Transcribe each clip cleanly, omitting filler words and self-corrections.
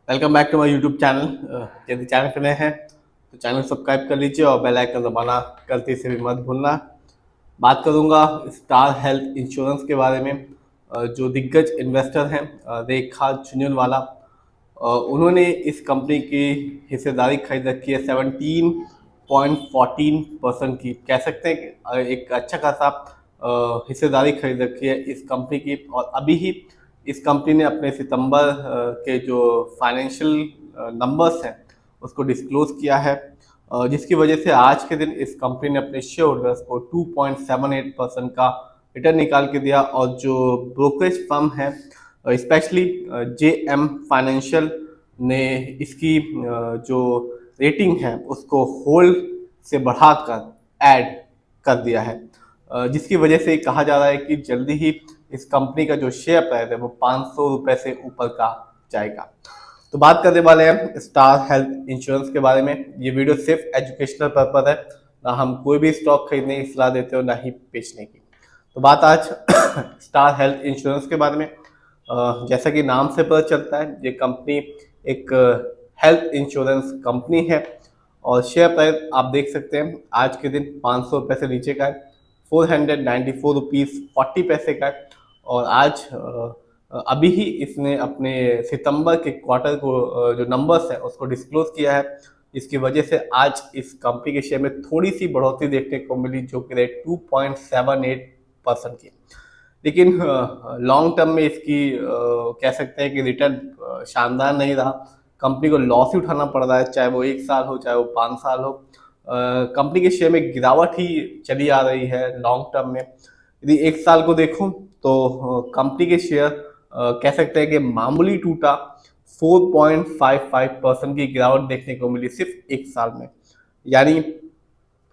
Welcome back to my YouTube channel. यदि channel पे नए हैं तो चैनल सब्सक्राइब कर लीजिए और बेल आइकन दबाना गलती से भी मत भूलना। बात करूंगा स्टार हेल्थ इंश्योरेंस के बारे में। जो दिग्गज इन्वेस्टर हैं रेखा झुंझुनवाला, उन्होंने इस कंपनी की हिस्सेदारी खरीद रखी है 17.14% की। कह सकते हैं कि एक अच्छा खासा हिस्सेदारी खरीद रखी है इस कंपनी की। और अभी ही इस कंपनी ने अपने सितंबर के जो फाइनेंशियल नंबर्स हैं उसको डिस्क्लोज किया है, जिसकी वजह से आज के दिन इस कंपनी ने अपने शेयर होल्डर्स को 2.78% का रिटर्न निकाल के दिया। और जो ब्रोकरेज फर्म है स्पेशली JM फाइनेंशियल ने इसकी जो रेटिंग है उसको होल्ड से बढ़ाकर ऐड कर दिया है, जिसकी वजह से कहा जा रहा है कि जल्दी ही इस कंपनी का जो शेयर प्राइस है वो 500 रुपए से ऊपर का जाएगा। तो बात करने वाले हैं स्टार हेल्थ इंश्योरेंस के बारे में। ये वीडियो सिर्फ एजुकेशनल पर्पज है, ना हम कोई भी स्टॉक खरीदने की सलाह देते हो ना ही बेचने की। तो बात आज स्टार हेल्थ इंश्योरेंस के बारे में। जैसा कि नाम से पता चलता है ये कंपनी एक हेल्थ इंश्योरेंस कंपनी है और शेयर प्राइस आप देख सकते हैं आज के दिन 500 रुपये से नीचे का है, 494 रुपीज़ 40 पैसे का है। और आज अभी ही इसने अपने सितंबर के क्वार्टर को जो नंबर्स है उसको डिस्क्लोज किया है, जिसकी वजह से आज इस कंपनी के शेयर में थोड़ी सी बढ़ोतरी देखने को मिली, जो कि 2.78% की। लेकिन लॉन्ग टर्म में इसकी कह सकते हैं कि रिटर्न शानदार नहीं रहा। कंपनी को लॉस ही उठाना पड़ रहा है, चाहे वो 1 साल हो चाहे वो 5 साल हो। कंपनी के शेयर में गिरावट ही चली आ रही है लॉन्ग टर्म में। यदि 1 साल को देखूं तो कंपनी के शेयर कह सकते हैं कि मामूली टूटा, 4.55% की गिरावट देखने को मिली सिर्फ 1 साल में। यानी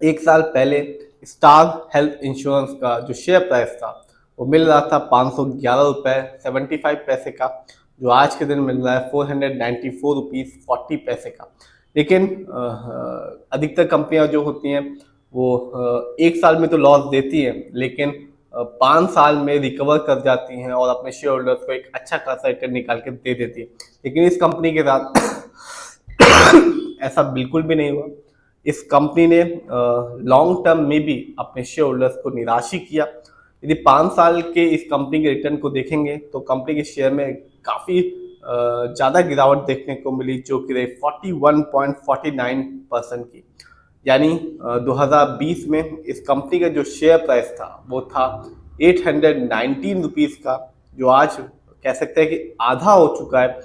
1 साल पहले स्टार हेल्थ इंश्योरेंस का जो शेयर प्राइस था वो मिल रहा था 511 रुपये 75 पैसे का, जो आज के दिन मिल रहा है 494 रुपीज़ 40 पैसे का। लेकिन अधिकतर कंपनियां जो होती हैं वो 1 साल में तो लॉस देती हैं, लेकिन 5 साल में रिकवर कर जाती हैं और अपने शेयर होल्डर्स को एक अच्छा खासा रिटर्न निकाल के दे देती है। लेकिन इस कंपनी के साथ ऐसा बिल्कुल भी नहीं हुआ। इस कंपनी ने लॉन्ग टर्म में भी अपने शेयर होल्डर्स को निराश ही किया। यदि 5 साल के इस कंपनी के रिटर्न को देखेंगे तो कंपनी के शेयर में काफ़ी ज़्यादा गिरावट देखने को मिली, जो कि 41.49% की। यानी 2020 में इस कंपनी का जो शेयर प्राइस था वो था 819 रुपीज़ का, जो आज कह सकते हैं कि आधा हो चुका है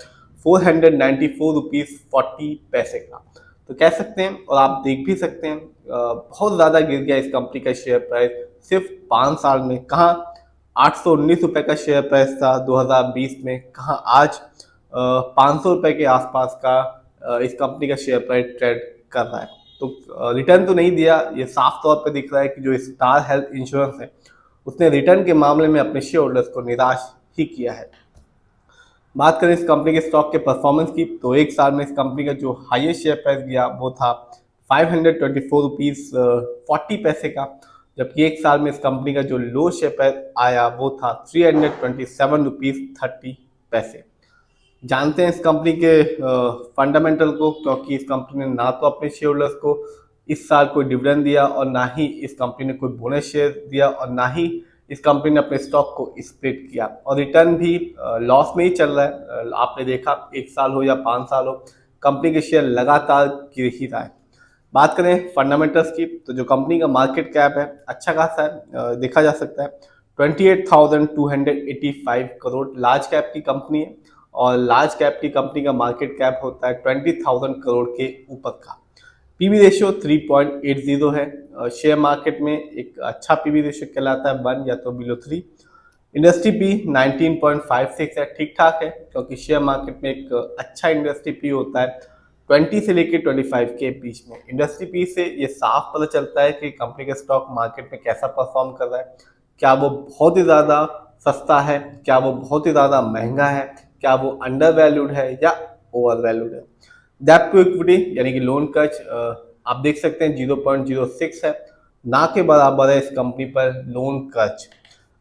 494 रुपीज़ 40 पैसे का। तो कह सकते हैं और आप देख भी सकते हैं बहुत ज़्यादा गिर गया इस कंपनी का शेयर प्राइस सिर्फ 5 साल में। कहाँ 819 रुपये का शेयर प्राइस था 2020 में, कहाँ आज 500 रुपये के आसपास का इस कंपनी का शेयर प्राइस ट्रेड कर रहा है। तो रिटर्न तो नहीं दिया, ये साफ तौर पे दिख रहा है कि जो स्टार हेल्थ इंश्योरेंस है उसने रिटर्न के मामले में अपने शेयर होल्डर्स को निराश ही किया है। बात करें इस कंपनी के स्टॉक के परफॉर्मेंस की तो 1 साल में इस कंपनी का जो हाईएस्ट शेयर प्राइस गया वो था 524 रुपीज़ 40 पैसे का, जबकि 1 साल में इस कंपनी का जो लो शेयर प्राइस आया वो था 327 रुपीज़ 30 पैसे। जानते हैं इस कंपनी के फंडामेंटल को, क्योंकि इस कंपनी ने ना तो अपने शेयर होल्डर्स को इस साल कोई डिविडेंड दिया और ना ही इस कंपनी ने कोई बोनस शेयर दिया और ना ही इस कंपनी ने अपने स्टॉक को स्प्लिट किया, और रिटर्न भी लॉस में ही चल रहा है। आपने देखा 1 साल हो या 5 साल हो, कंपनी के शेयर लगातार गिर ही रहा है। बात करें फंडामेंटल्स की तो जो कंपनी का मार्केट कैप है अच्छा खासा है, देखा जा सकता है 28,285 करोड़ लार्ज कैप की कंपनी है, और लार्ज कैप की कंपनी का मार्केट कैप होता है 20,000 करोड़ के ऊपर का। पीवी रेशियो 3.80 है। शेयर मार्केट में एक अच्छा पीवी रेशियो कहलाता है 1 या तो बिलो 3। इंडस्ट्री पी 19.56 है, ठीक ठाक है, क्योंकि शेयर मार्केट में एक अच्छा इंडस्ट्री पी होता है 20 से लेकर 25 के बीच में। इंडस्ट्री पी से ये साफ पता चलता है कि कंपनी का स्टॉक मार्केट में कैसा परफॉर्म कर रहा है। क्या वो बहुत ही ज़्यादा सस्ता है, क्या वो बहुत ही ज़्यादा महंगा है, क्या वो अंडर वैल्यूड है या ओवर वैल्यूड है। डेब्ट टू इक्विटी यानी कि लोन कच आप देख सकते हैं 0.06 है, ना के बराबर है इस कंपनी पर लोन कच।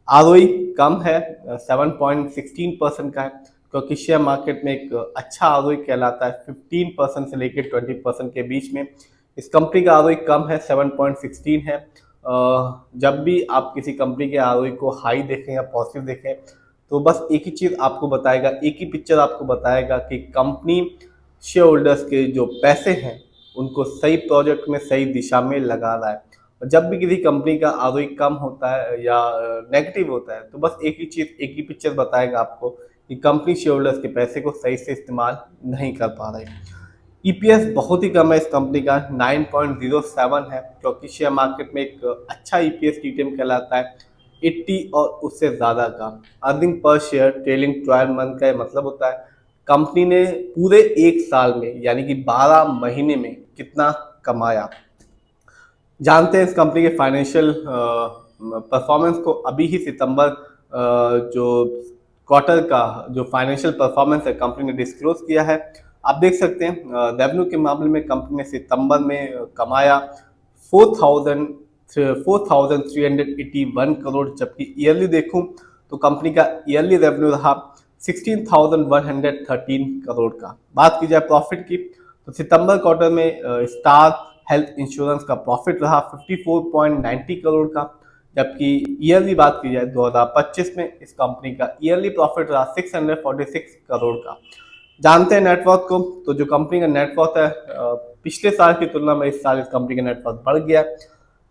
आरओई कम है 7.16% का है, क्योंकि शेयर मार्केट में एक अच्छा आरओई कहलाता है 15% से लेकर 20% के बीच में। इस कंपनी का आरओई कम है, 7.16 है। जब भी आप किसी कंपनी के आरओई को हाई देखें या पॉजिटिव देखें तो बस एक ही चीज़ आपको बताएगा, एक ही पिक्चर आपको बताएगा कि कंपनी शेयर होल्डर्स के जो पैसे हैं उनको सही प्रोजेक्ट में सही दिशा में लगा रहा है। और जब भी किसी कंपनी का आरओई कम होता है या नेगेटिव होता है तो बस एक ही चीज़, एक ही पिक्चर बताएगा आपको कि कंपनी शेयर होल्डर्स के पैसे को सही से इस्तेमाल नहीं कर पा रही। ईपीएस बहुत ही कम है इस कंपनी का, 9.07 है, क्योंकि शेयर मार्केट में एक अच्छा ईपीएस टीटीएम कहलाता है 80 और उससे ज़्यादा का। Earning per share trailing 12 month का मतलब होता है कंपनी ने पूरे एक साल में यानी कि 12 महीने में कितना कमाया। जानते हैं इस कंपनी के फाइनेंशियल परफॉर्मेंस को। अभी ही सितंबर जो क्वार्टर का जो फाइनेंशियल परफॉर्मेंस है कंपनी ने डिस्क्लोज किया है। आप देख सकते हैं रेवेन्यू के मामले में कंपनी ने सितंबर में कमाया 4,381 करोड़, जबकि ईयरली देखूं तो कंपनी का ईयरली रेवेन्यू रहा 16,113 करोड़ का। बात की जाए प्रॉफिट की तो सितंबर क्वार्टर में स्टार हेल्थ इंश्योरेंस का प्रॉफिट रहा 54.90 करोड़ का, जबकि ईयरली बात की जाए 2025 में इस कंपनी का ईयरली प्रॉफिट रहा 646 करोड़ का। जानते हैं नेटवर्थ को, तो जो कंपनी का नेटवर्थ है पिछले साल की तुलना में इस साल इस कंपनी का नेटवर्थ बढ़ गया।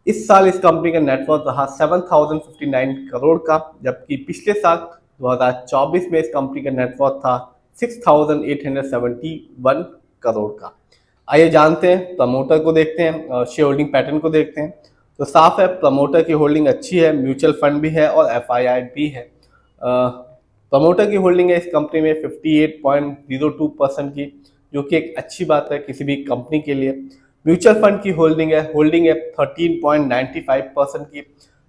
इस साल इस कंपनी का नेटवर्थ रहा 7,059 करोड़ का, जबकि पिछले साल 2024 में इस कंपनी का नेटवर्थ था 6,871 करोड़ का। आइए जानते हैं प्रमोटर को, देखते हैं शेयर होल्डिंग पैटर्न को देखते हैं। तो साफ है प्रमोटर की होल्डिंग अच्छी है, म्यूचुअल फंड भी है और एफआईआई भी है। प्रमोटर की होल्डिंग है इस कंपनी में 58.02% की, जो कि एक अच्छी बात है किसी भी कंपनी के लिए। म्यूचुअल फंड की होल्डिंग है 13.95% की,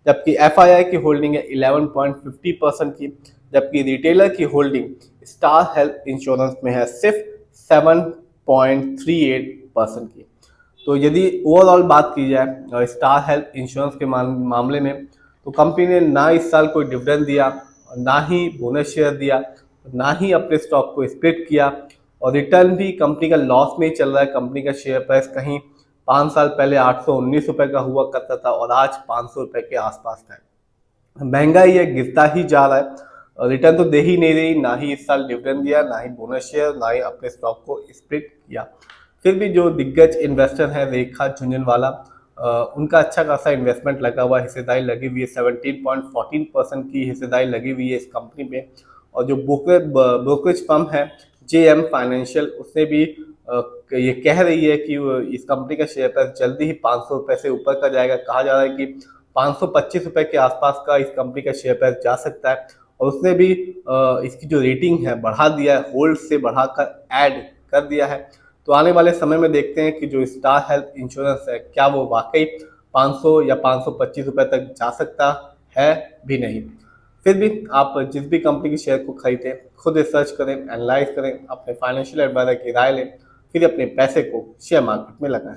जबकि एफआईआई की होल्डिंग है 11.50% की, जबकि रिटेलर की होल्डिंग स्टार हेल्थ इंश्योरेंस में है सिर्फ 7.38% की। तो यदि ओवरऑल बात की जाए स्टार हेल्थ इंश्योरेंस के मामले में तो कंपनी ने ना इस साल कोई डिविडेंड दिया, ना ही बोनस शेयर दिया, ना ही अपने स्टॉक को स्प्लिट किया, और रिटर्न भी कंपनी का लॉस में ही चल रहा है। कंपनी का शेयर प्राइस कहीं 5 साल पहले 819 रुपये का हुआ करता था और आज 500 रुपये के आसपास है। महंगाई है, गिरता ही जा रहा है, रिटर्न तो दे ही नहीं रही, ना ही इस साल डिविडेंड दिया, ना ही बोनस शेयर, ना ही अपने स्टॉक को स्प्लिट किया। फिर भी जो दिग्गज इन्वेस्टर है रेखा झुंझुनवाला, उनका अच्छा खासा इन्वेस्टमेंट लगा हुआ, हिस्सेदारी लगी हुई है 17.14% की हिस्सेदारी लगी हुई है इस कंपनी पे। और जो ब्रोकरेज फर्म है जेएम फाइनेंशियल, उसने भी ये कह रही है कि इस कंपनी का शेयर प्राइस जल्दी ही 500 रुपये से ऊपर का जाएगा। कहा जा रहा है कि 525 रुपये के आसपास का इस कंपनी का शेयर प्राइस जा सकता है। और उसने भी इसकी जो रेटिंग है बढ़ा दिया है, होल्ड से बढ़ाकर ऐड कर दिया है। तो आने वाले समय में देखते हैं कि जो स्टार हेल्थ इंश्योरेंस है क्या वो वाकई 500 या 525 रुपये तक जा सकता है भी नहीं। फिर भी आप जिस भी कंपनी के शेयर को खरीदें खुद रिसर्च करें, एनालाइज करें, अपने फाइनेंशियल एडवाइजर की राय लें, फिर अपने पैसे को शेयर मार्केट में लगाएं।